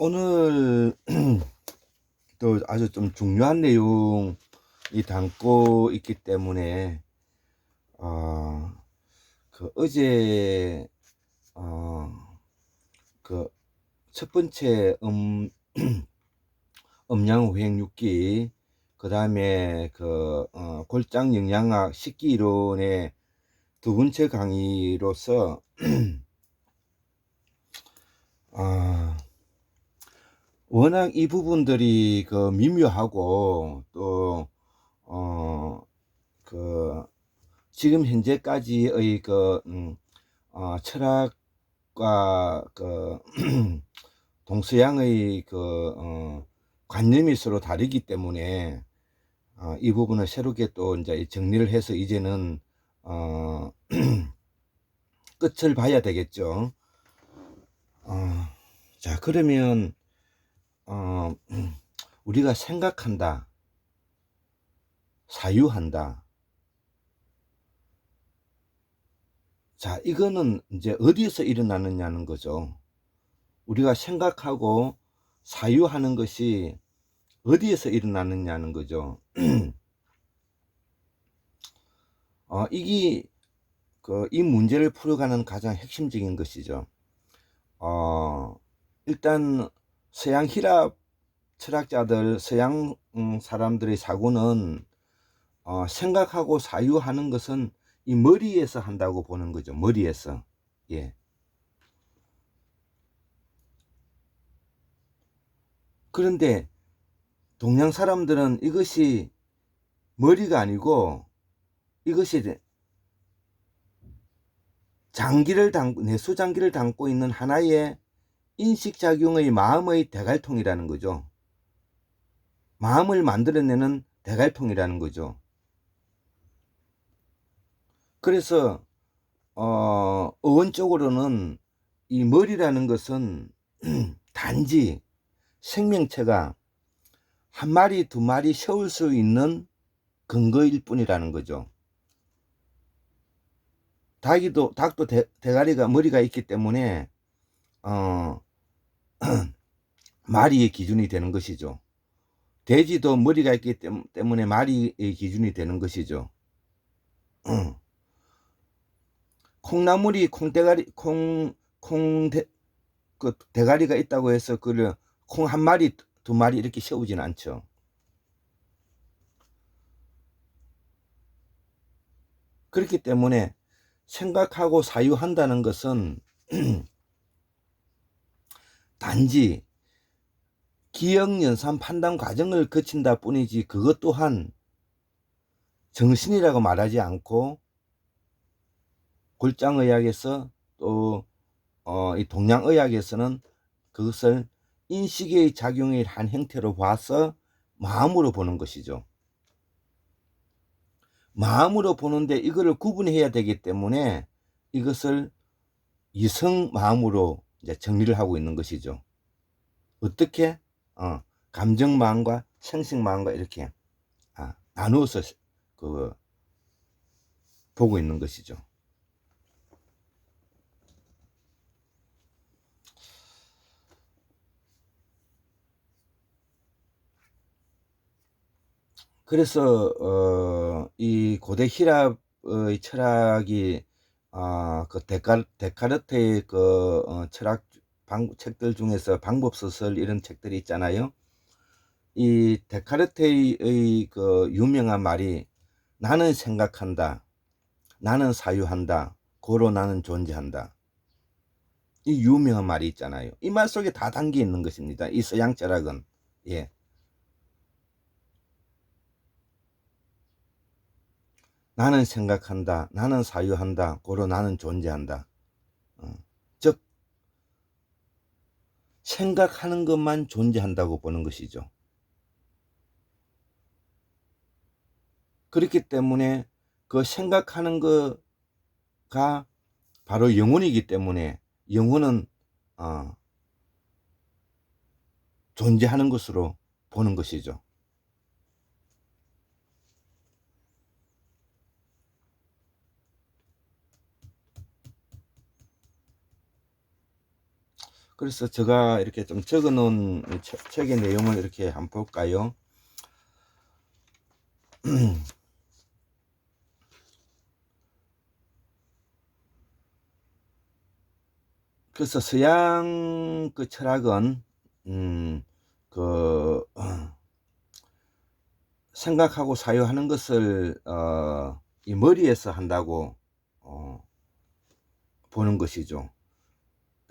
오늘 또 아주 좀 중요한 내용이 담고 있기 때문에 어, 어제 그 첫 번째 음양후행육기, 그 다음에 골장 영양학 식기 이론의 두 번째 강의로서 아, 워낙 이 부분들이 미묘하고 또 지금 현재까지의 철학과 동서양의 관념이 서로 다르기 때문에 이 부분을 새롭게 또 이제 정리를 해서 이제는 끝을 봐야 되겠죠. 자, 그러면 우리가 생각한다, 사유한다. 자, 이거는 이제 어디에서 일어나느냐는 거죠. 우리가 생각하고 사유하는 것이 어디에서 일어나느냐는 거죠. 이게 이 문제를 풀어가는 가장 핵심적인 것이죠. 일단 서양 히랍 철학자들, 서양 사람들의 사고는 생각하고 사유하는 것은 이 머리에서 한다고 보는 거죠. 머리에서. 예. 그런데 동양 사람들은 이것이 머리가 아니고 이것이 내수장기를 담고 있는 하나의 인식작용의 마음의 대갈통이라는 거죠. 마음을 만들어내는 대갈통이라는 거죠. 그래서 어원적으로는 이 머리라는 것은 단지 생명체가 한 마리 두 마리 세울 수 있는 근거일 뿐이라는 거죠. 닭도 대가리가 머리가 있기 때문에 마리의 기준이 되는 것이죠. 돼지도 머리가 있기 때문에 마리의 기준이 되는 것이죠. 콩나물이 대가리가 있다고 해서 콩 한 마리 두 마리 이렇게 세우지는 않죠. 그렇기 때문에 생각하고 사유한다는 것은 단지 기억 연산 판단 과정을 거친다 뿐이지 그것 또한 정신이라고 말하지 않고 골장의학에서 또 이 동양의학에서는 그것을 인식의 작용의 한 형태로 봐서 마음으로 보는 것이죠. 마음으로 보는데 이거를 구분해야 되기 때문에 이것을 이성 마음으로 이제 정리를 하고 있는 것이죠. 어떻게? 감정 마음과 생식 마음과 이렇게 나누어서 보고 있는 것이죠. 그래서 이 고대 히랍의 철학이 데카르트의 철학 책들 중에서 방법 소설 이런 책들이 있잖아요. 이 데카르트의 유명한 말이 나는 생각한다, 나는 사유한다, 고로 나는 존재한다. 이 유명한 말이 있잖아요. 이 말 속에 다 담겨 있는 것입니다. 이 서양 철학은. 예. 나는 생각한다, 나는 사유한다, 고로 나는 존재한다. 즉 생각하는 것만 존재한다고 보는 것이죠. 그렇기 때문에 그 생각하는 거가 바로 영혼이기 때문에 영혼은 존재하는 것으로 보는 것이죠. 그래서 제가 이렇게 좀 적어 놓은 책의 내용을 이렇게 한번 볼까요? 그래서 서양 그 철학은 그 생각하고 사유하는 것을 이 머리에서 한다고 보는 것이죠.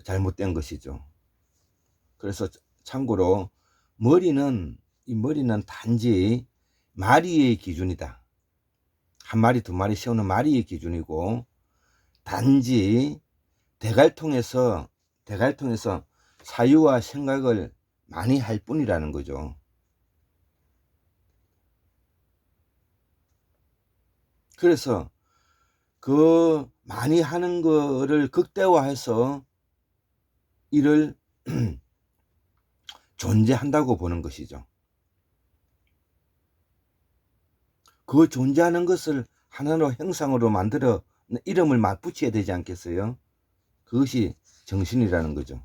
잘못된 것이죠. 그래서 참고로 이 머리는 단지 마리의 기준이다. 한 마리 두 마리 세우는 마리의 기준이고, 단지 대갈통에서 사유와 생각을 많이 할 뿐이라는 거죠. 그래서 그 많이 하는 거를 극대화해서 이를 존재한다고 보는 것이죠. 그 존재하는 것을 하나로 형상으로 만들어 이름을 맞붙여야 되지 않겠어요? 그것이 정신이라는 거죠.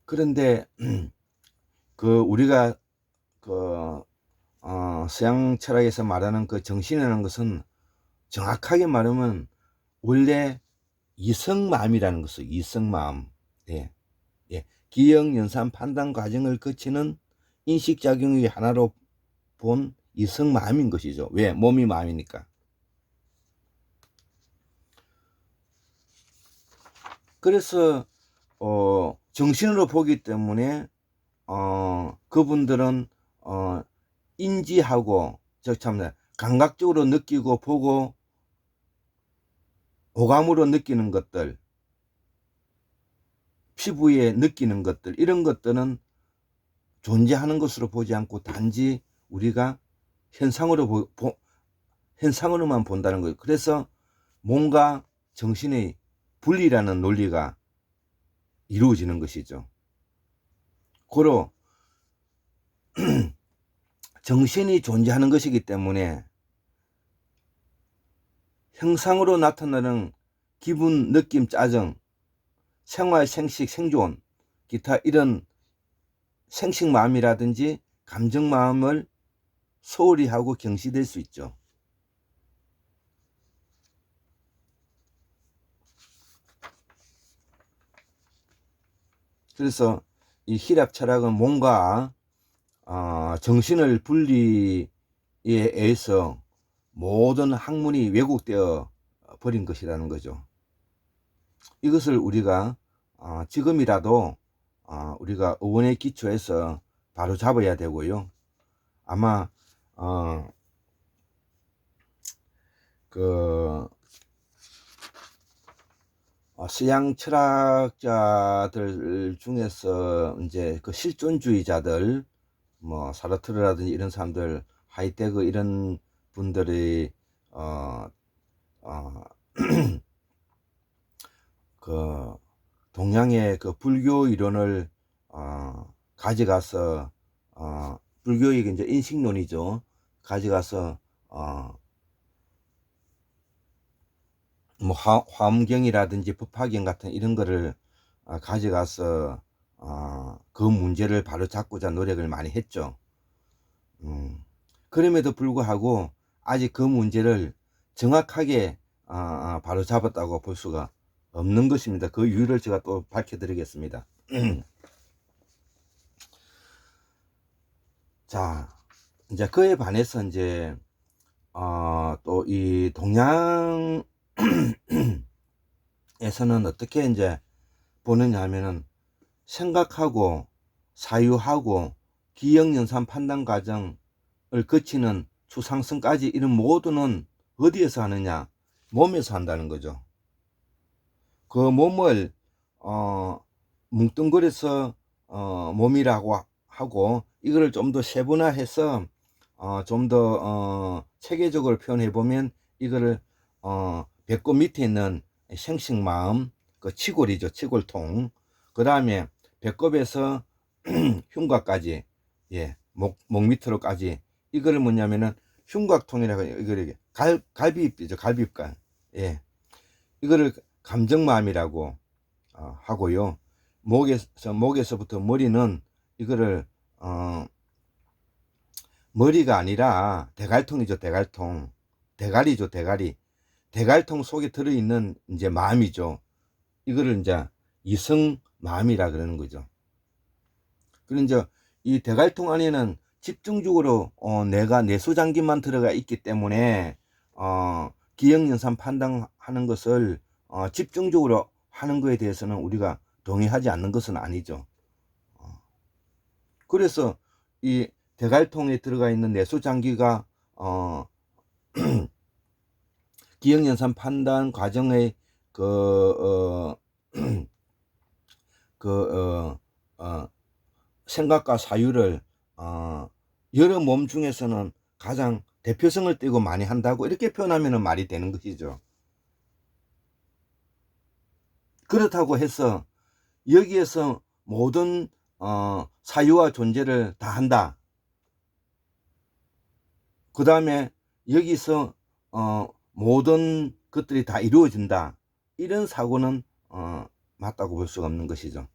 그런데 그 우리가 그 서양 철학에서 말하는 그 정신이라는 것은 정확하게 말하면 원래 이성마음이라는 것이에요. 이성마음. 예. 예. 기억, 연산, 판단 과정을 거치는 인식작용의 하나로 본 이성마음인 것이죠. 왜? 몸이 마음이니까. 그래서 정신으로 보기 때문에 그분들은 인지하고 참 감각적으로 느끼고 보고 오감으로 느끼는 것들, 피부에 느끼는 것들, 이런 것들은 존재하는 것으로 보지 않고 단지 우리가 현상으로만 본다는 거예요. 그래서 몸과 정신의 분리라는 논리가 이루어지는 것이죠. 고로 정신이 존재하는 것이기 때문에 형상으로 나타나는 기분, 느낌, 짜증, 생활, 생식, 생존, 기타 이런 생식마음이라든지 감정마음을 소홀히 하고 경시될 수 있죠. 그래서 이 히랍 철학은 몸과 정신을 분리에 의해서 모든 학문이 왜곡되어 버린 것이라는 거죠. 이것을 우리가 지금이라도 우리가 의원의 기초에서 바로 잡아야 되고요. 아마 그 서양 철학자들 중에서 이제 그 실존주의자들, 뭐 사르트르라든지 이런 사람들, 하이데거 이런 분들이 그 동양의 그 불교 이론을 가져가서 불교의 이제 인식론이죠. 가져가서 뭐 화엄경이라든지 법화경 같은 이런 거를 가져가서 그 문제를 바로 잡고자 노력을 많이 했죠. 그럼에도 불구하고 아직 그 문제를 정확하게 바로 잡았다고 볼 수가 없는 것입니다. 그 이유를 제가 또 밝혀드리겠습니다. 자, 이제 그에 반해서 이제 또 이 동양 에서는 어떻게 이제 보느냐 하면은 생각하고 사유하고 기억, 연산, 판단 과정을 거치는 추상성까지 이런 모두는 어디에서 하느냐? 몸에서 한다는 거죠. 그 몸을 뭉뚱그려서 몸이라고 하고, 이거를 좀 더 세분화해서 좀 더 체계적으로 표현해 보면 이거를 배꼽 밑에 있는 생식마음, 그 치골이죠. 치골통. 그 다음에 배꼽에서 흉곽까지, 목 밑으로까지, 이거를 뭐냐면은 흉곽통이라고 이거를 갈비뼈죠. 갈비뼈. 예. 이거를 감정마음이라고 하고요. 목에서부터 머리는 이거를 머리가 아니라 대갈통이죠. 대갈통. 대가리죠. 대가리. 대갈통 속에 들어있는 이제 마음이죠. 이거를 이제 이성마음이라 그러는 거죠. 그리고 이제 이 대갈통 안에는 집중적으로 내가 내수장기만 들어가 있기 때문에 기억연산 판단하는 것을 집중적으로 하는 것에 대해서는 우리가 동의하지 않는 것은 아니죠. 그래서 이 대갈통에 들어가 있는 내수장기가 기억연산 판단 과정의 생각과 사유를 여러 몸 중에서는 가장 대표성을 띠고 많이 한다고 이렇게 표현하면 말이 되는 것이죠. 그렇다고 해서 여기에서 모든 사유와 존재를 다 한다. 그 다음에 여기서 모든 것들이 다 이루어진다. 이런 사고는 맞다고 볼 수가 없는 것이죠.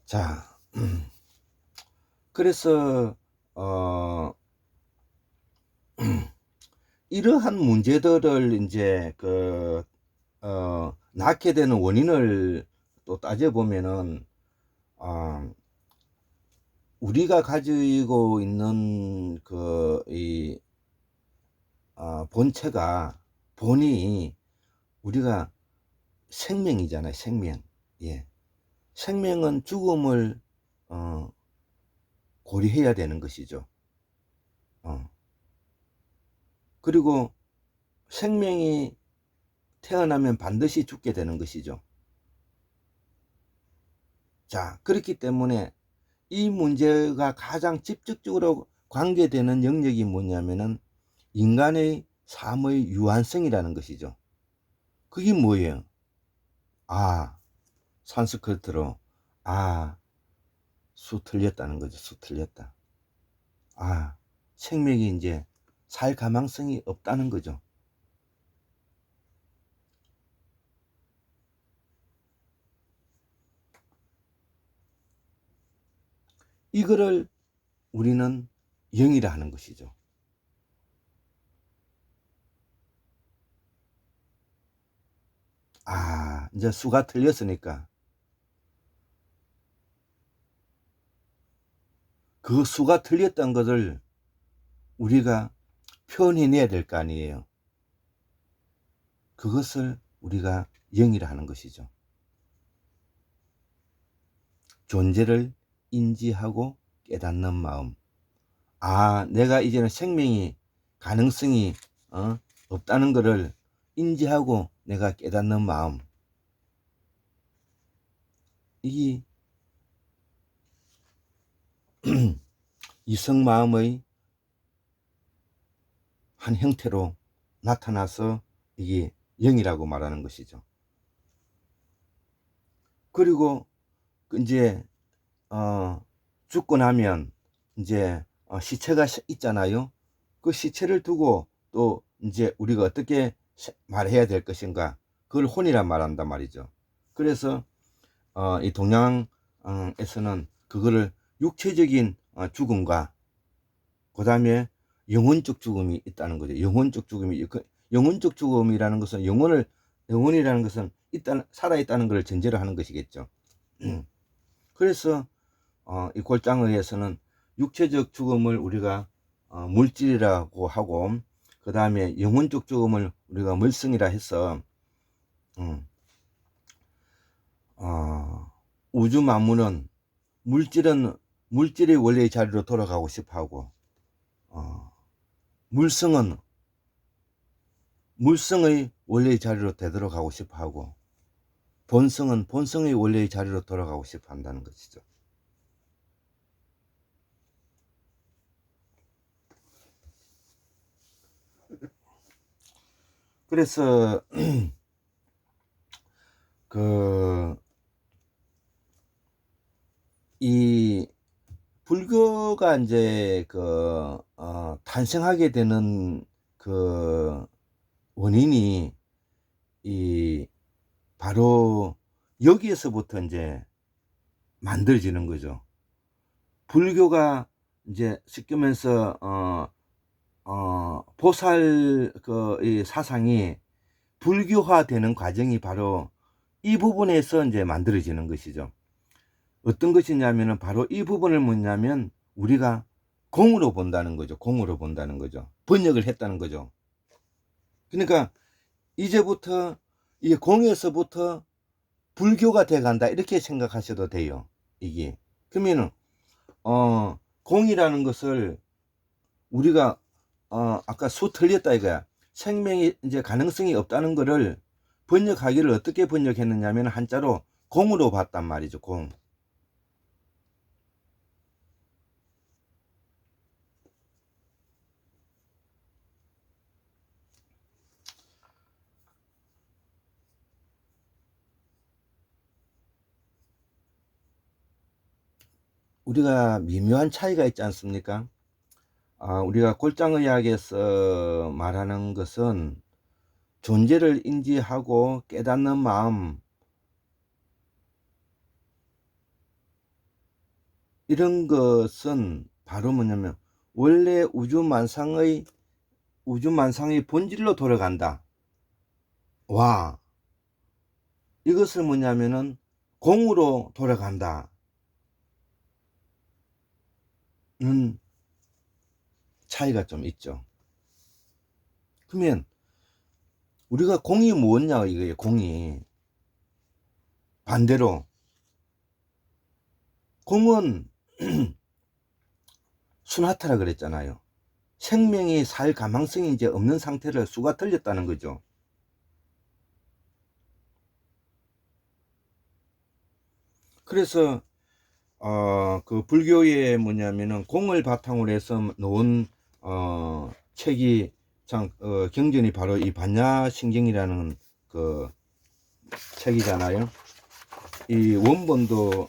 자, 그래서 이러한 문제들을 이제 낳게 되는 원인을 또 따져보면은 우리가 가지고 있는 본체가 본이 우리가 생명이잖아요. 생명. 예. 생명은 죽음을 고려해야 되는 것이죠. 그리고 생명이 태어나면 반드시 죽게 되는 것이죠. 자, 그렇기 때문에 이 문제가 가장 직접적으로 관계되는 영역이 뭐냐면은 인간의 삶의 유한성이라는 것이죠. 그게 뭐예요? 산스크리트로 수 틀렸다는 거죠. 수 틀렸다. 생명이 이제 살 가망성이 없다는 거죠. 이거를 우리는 영이라 하는 것이죠. 이제 수가 틀렸으니까 그 수가 틀렸던 것을 우리가 표현해내야 될 거 아니에요. 그것을 우리가 영이라 하는 것이죠. 존재를 인지하고 깨닫는 마음. 내가 이제는 생명이 가능성이 없다는 것을 인지하고 내가 깨닫는 마음. 이 이성마음의 한 형태로 나타나서 이게 영이라고 말하는 것이죠. 그리고 이제 죽고 나면 이제 시체가 있잖아요. 그 시체를 두고 또 이제 우리가 어떻게 말해야 될 것인가, 그걸 혼이란 말한단 말이죠. 그래서 이 동양에서는 그거를 육체적인 죽음과 그 다음에 영혼적 죽음이 있다는 거죠. 영혼적 죽음이, 영혼적 죽음이라는 것은 영혼이라는 것은 살아있다는 것을 전제로 하는 것이겠죠. 그래서 이 골장의에서는 육체적 죽음을 우리가 물질이라고 하고, 그 다음에 영혼적 죽음을 우리가 물성이라 해서 우주 만물은 물질의 원래의 자리로 돌아가고 싶어 하고, 물성은 물성의 원래의 자리로 되돌아가고 싶어 하고, 본성은 본성의 원래의 자리로 돌아가고 싶어 한다는 것이죠. 그래서 이 불교가 이제 탄생하게 되는 그 원인이 바로 여기에서부터 이제 만들어지는 거죠. 불교가 이제 쉽게 말해서 보살 이 사상이 불교화되는 과정이 바로 이 부분에서 이제 만들어지는 것이죠. 어떤 것이냐면은 바로 이 부분을 뭐냐면 우리가 공으로 본다는 거죠. 공으로 본다는 거죠. 번역을 했다는 거죠. 그러니까 이제부터 이 공에서부터 불교가 돼 간다 이렇게 생각하셔도 돼요. 이게 그러면은 공이라는 것을 우리가 아까 수 틀렸다 이거야. 생명이 이제 가능성이 없다는 거를 번역하기를 어떻게 번역했느냐면 한자로 공으로 봤단 말이죠. 공. 우리가 미묘한 차이가 있지 않습니까? 우리가 골장의학에서 말하는 것은 존재를 인지하고 깨닫는 마음, 이런 것은 바로 뭐냐면 원래 우주만상의 본질로 돌아간다. 와, 이것을 뭐냐면은 공으로 돌아간다 는 차이가 좀 있죠. 그러면 우리가 공이 뭐냐 이거예요. 공이 반대로 공은 순하타라 그랬잖아요. 생명이 살 가망성이 이제 없는 상태를 수가 틀렸다는 거죠. 그래서 그 불교에 뭐냐면은 공을 바탕으로 해서 놓은 책이 참 경전이 바로 이 반야신경이라는 그 책이잖아요. 이 원본도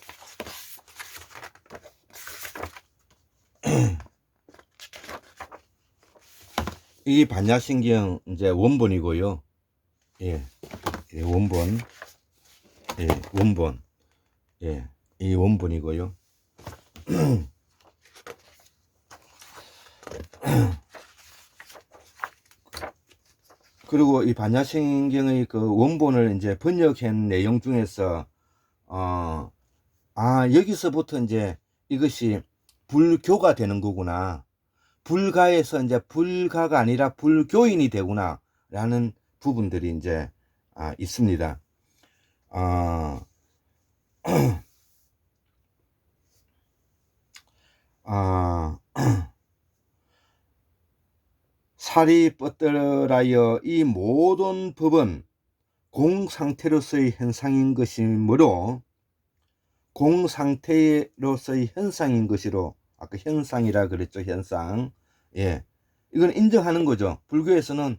이 반야신경 이제 원본이고요. 예, 원본, 원본, 이 원본이고요. 그리고 이 반야신경의 그 원본을 이제 번역한 내용 중에서 여기서부터 이제 이것이 불교가 되는 거구나. 불가에서 이제 불가가 아니라 불교인이 되구나 라는 부분들이 이제 있습니다. 살이 뻗들하여 이 모든 법은 공상태로서의 현상인 것이므로 공상태로서의 현상인 것이로 아까 현상이라 그랬죠. 현상. 이건 인정하는 거죠. 불교에서는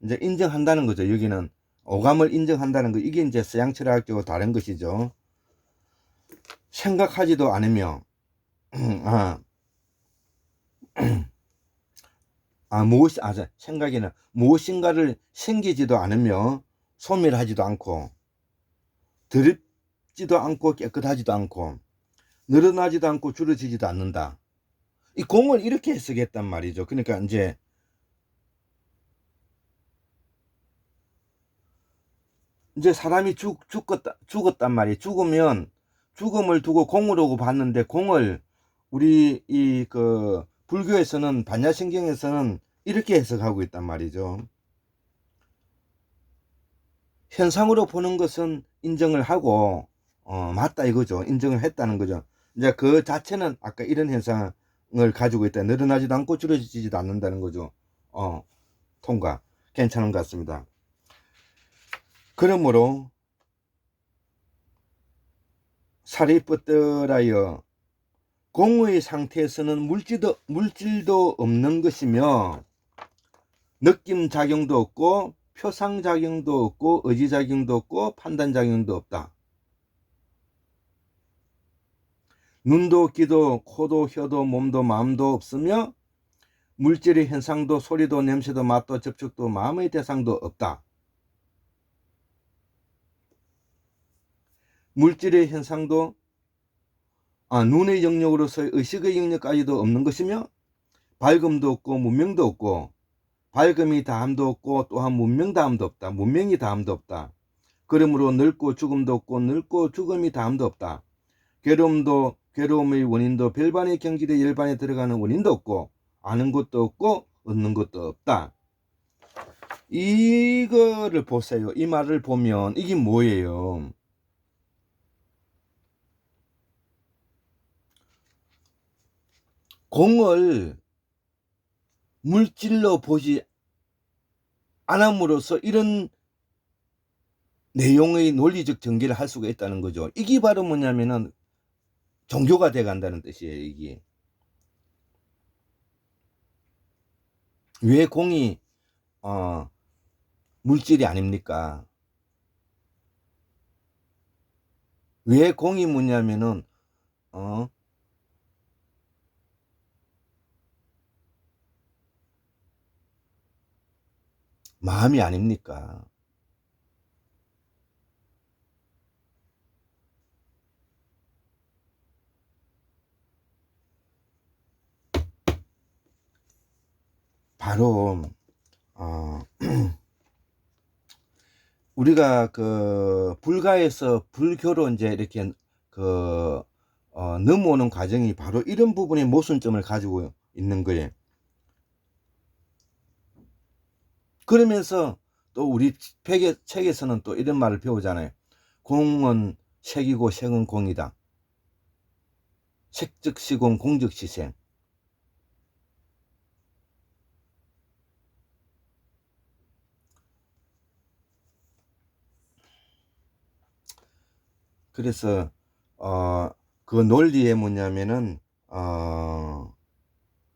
이제 인정한다는 거죠. 여기는 오감을 인정한다는 거. 이게 이제 서양 철학적으로 다른 것이죠. 생각하지도 않으며 생각에는 무엇인가를 생기지도 않으며 소멸하지도 않고 더럽지도 않고 깨끗하지도 않고 늘어나지도 않고 줄어지지도 않는다. 이 공을 이렇게 해석했단 말이죠. 그러니까 이제 사람이 죽었단 말이에요. 죽으면 죽음을 두고 공으로 봤는데 공을 우리 불교에서는 반야신경에서는 이렇게 해석하고 있단 말이죠. 현상으로 보는 것은 인정을 하고 맞다 이거죠. 인정을 했다는 거죠. 이제 그 자체는 아까 이런 현상을 가지고 있다. 늘어나지도 않고 줄어지지도 않는다는 거죠. 통과. 괜찮은 것 같습니다. 그러므로 살이 뻗들하여 공의 상태에서는 물질도 없는 것이며 느낌 작용도 없고 표상 작용도 없고 의지 작용도 없고 판단 작용도 없다. 눈도 귀도 코도 혀도 몸도 마음도 없으며 물질의 현상도 소리도 냄새도 맛도 접촉도 마음의 대상도 없다. 물질의 현상도 눈의 영역으로서의 의식의 영역까지도 없는 것이며 밝음도 없고 문명도 없고 밝음이 다함도 없고 또한 문명 다함도 없다. 문명이 다함도 없다. 그러므로 늙고 죽음도 없고 늙고 죽음이 다함도 없다. 괴로움도 괴로움의 원인도 별반의 경질에 열반에 들어가는 원인도 없고 아는 것도 없고 얻는 것도 없다. 이거를 보세요. 이 말을 보면 이게 뭐예요? 공을 물질로 보지 않음으로써 이런 내용의 논리적 전개를 할 수가 있다는 거죠. 이게 바로 뭐냐면은 종교가 돼 간다는 뜻이에요. 이게 왜 공이 물질이 아닙니까? 왜 공이 뭐냐면은 마음이 아닙니까? 바로 우리가 그 불가에서 불교로 이제 이렇게 넘어오는 과정이 바로 이런 부분의 모순점을 가지고 있는 거예요. 그러면서 또 우리 책에서는 또 이런 말을 배우잖아요. 공은 색이고 색은 공이다. 색즉 시공, 공즉 시생. 그래서 그 논리에 뭐냐면은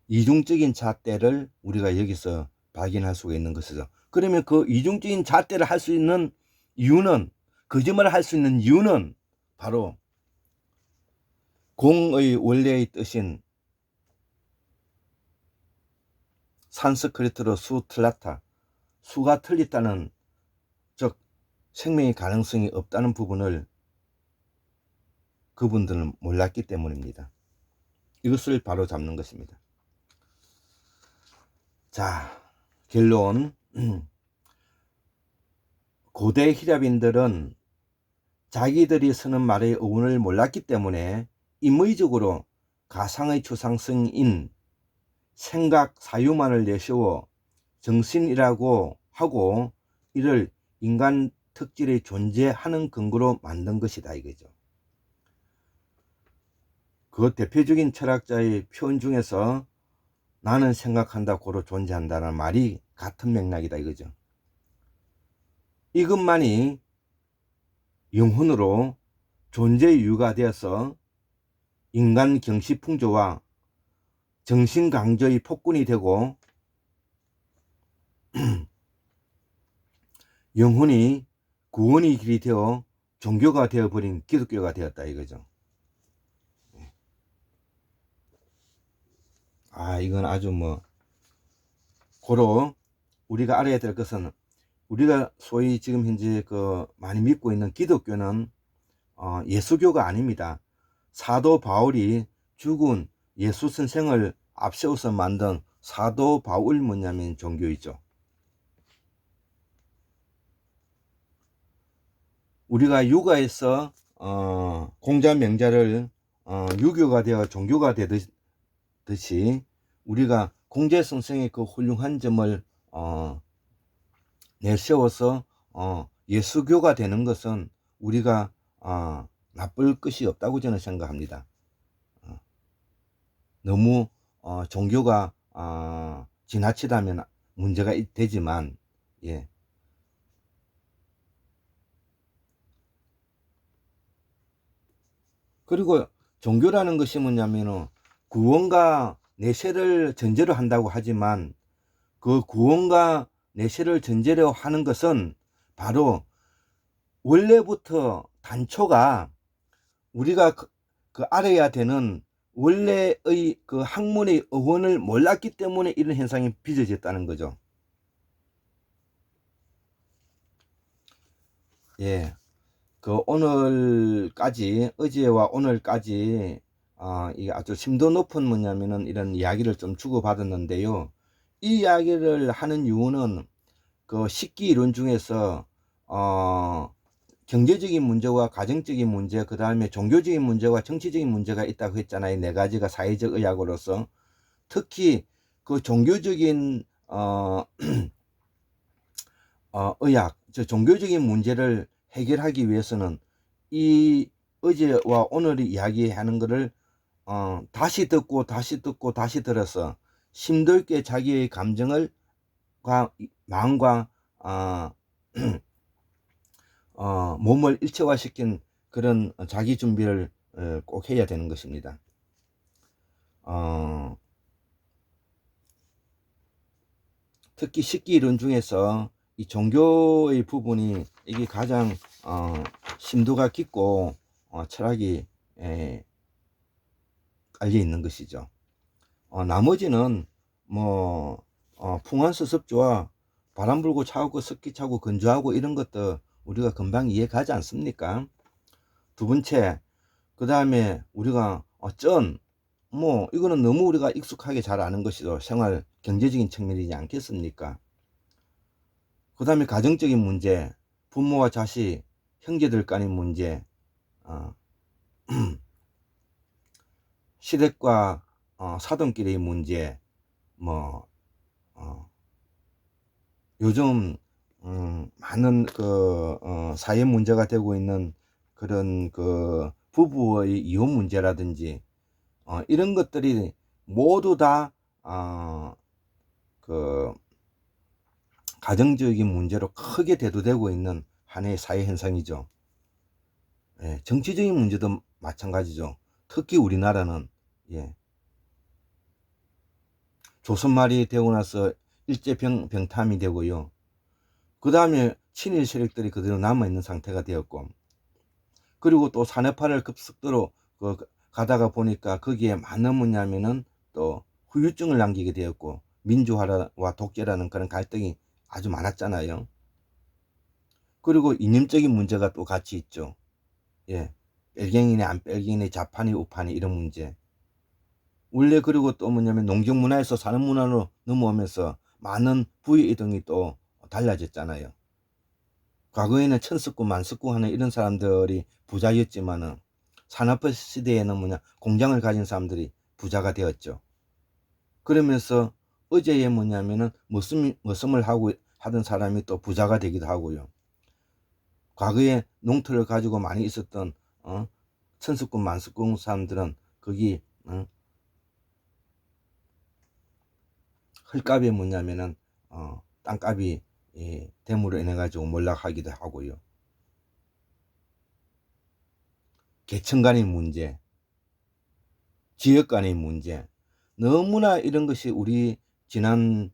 이중적인 잣대를 우리가 여기서 발견할 수가 있는 것이죠. 그러면 그 이중적인 잣대를 할 수 있는 이유는, 거짓말을 할 수 있는 이유는 바로 공의 원래의 뜻인 산스크리트로 수 틀라타, 수가 틀렸다는, 즉 생명의 가능성이 없다는 부분을 그분들은 몰랐기 때문입니다. 이것을 바로 잡는 것입니다. 자, 결론. 고대 히랍인들은 자기들이 쓰는 말의 어원을 몰랐기 때문에 임의적으로 가상의 추상성인 생각 사유만을 내세워 정신이라고 하고 이를 인간 특질의 존재하는 근거로 만든 것이다 이거죠. 그 대표적인 철학자의 표현 중에서 나는 생각한다 고로 존재한다는 말이 같은 맥락이다 이거죠. 이것만이 영혼으로 존재의 이유가 되어서 인간 경시풍조와 정신강조의 폭군이 되고 영혼이 구원의 길이 되어 종교가 되어버린 기독교가 되었다 이거죠. 이건 아주 고로 우리가 알아야 될 것은, 우리가 소위 지금 현재 많이 믿고 있는 기독교는 예수교가 아닙니다. 사도 바울이 죽은 예수 선생을 앞세워서 만든 사도 바울 뭐냐면 종교이죠. 우리가 육아에서 공자 명자를 유교가 되어 종교가 되듯이 우리가 공자 선생의 그 훌륭한 점을 내세워서 예수교가 되는 것은 우리가 나쁠 것이 없다고 저는 생각합니다. 너무 종교가 지나치다면 문제가 되지만, 예. 그리고 종교라는 것이 뭐냐면은 구원과 내세를 전제로 한다고 하지만, 그 구원과 내세를 전제로 하는 것은 바로 원래부터 단초가 우리가 그 알아야 되는 원래의 그 학문의 어원을 몰랐기 때문에 이런 현상이 빚어졌다는 거죠. 예. 그 오늘까지, 어제와 오늘까지 이게 아주 심도 높은 뭐냐면은 이런 이야기를 좀 주고받았는데요. 이 이야기를 하는 이유는 그 식기 이론 중에서 경제적인 문제와 가정적인 문제, 그 다음에 종교적인 문제와 정치적인 문제가 있다고 했잖아요. 네 가지가 사회적 의학으로서. 특히 그 종교적인 의학, 종교적인 문제를 해결하기 위해서는 이 어제와 오늘 이야기하는 것을 다시 듣고 다시 듣고 다시 들어서 심도 있게 자기의 감정을 마음과 몸을 일체화시킨 그런 자기 준비를 꼭 해야 되는 것입니다. 특히 식기 이론 중에서 이 종교의 부분이 이게 가장 심도가 깊고 철학이 깔려 있는 것이죠. 나머지는 뭐 풍환수습주와 바람 불고 차고 습기 차고 건조하고 이런 것도 우리가 금방 이해 가지 않습니까? 두 번째, 그 다음에 우리가 뭐 이거는 너무 우리가 익숙하게 잘 아는 것이죠. 생활 경제적인 측면이지 않겠습니까? 그 다음에 가정적인 문제, 부모와 자식, 형제들 간의 문제, 시댁과 사돈끼리의 문제, 뭐 요즘 많은 그 사회 문제가 되고 있는 그런 그 부부의 이혼 문제라든지 이런 것들이 모두 다 그 가정적인 문제로 크게 대두되고 있는 하나의 사회 현상이죠. 예, 정치적인 문제도 마찬가지죠. 특히 우리나라는 조선 말이 되고 나서 일제 병탐이 되고요. 그 다음에 친일 세력들이 그대로 남아있는 상태가 되었고, 그리고 또 산업화를 급속도로 가다가 보니까 거기에 많은 뭐냐면은 또 후유증을 남기게 되었고, 민주화와 독재라는 그런 갈등이 아주 많았잖아요. 그리고 이념적인 문제가 또 같이 있죠. 예, 뺄갱이네 안 뺄갱이네, 좌파니 우파니 이런 문제. 원래 그리고 또 뭐냐면 농경문화에서 산업문화로 넘어오면서 많은 부의 이동이 또 달라졌잖아요. 과거에는 천석구 만석구 하는 이런 사람들이 부자였지만은 산업화 시대에는 공장을 가진 사람들이 부자가 되었죠. 그러면서 어제에 뭐냐면은 머슴을 하고 하던 사람이 또 부자가 되기도 하고요. 과거에 농토를 가지고 많이 있었던 천석군 만석군 사람들은 거기 헐값이 뭐냐면은 땅값이 댐으로 인해 가지고 몰락하기도 하고요. 계층 간의 문제, 지역 간의 문제, 너무나 이런 것이 우리 지난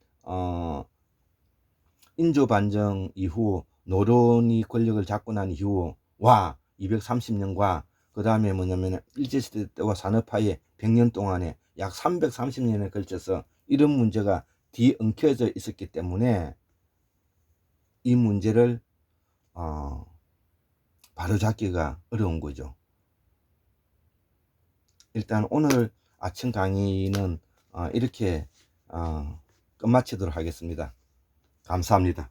인조 반정 이후 노론이 권력을 잡고 난 이후와 230년과 그 다음에 뭐냐면 일제시대 때와 산업화의 100년 동안에 약 330년에 걸쳐서 이런 문제가 뒤엉켜져 있었기 때문에 이 문제를 바로잡기가 어려운 거죠. 일단 오늘 아침 강의는 이렇게 끝마치도록 하겠습니다. 감사합니다.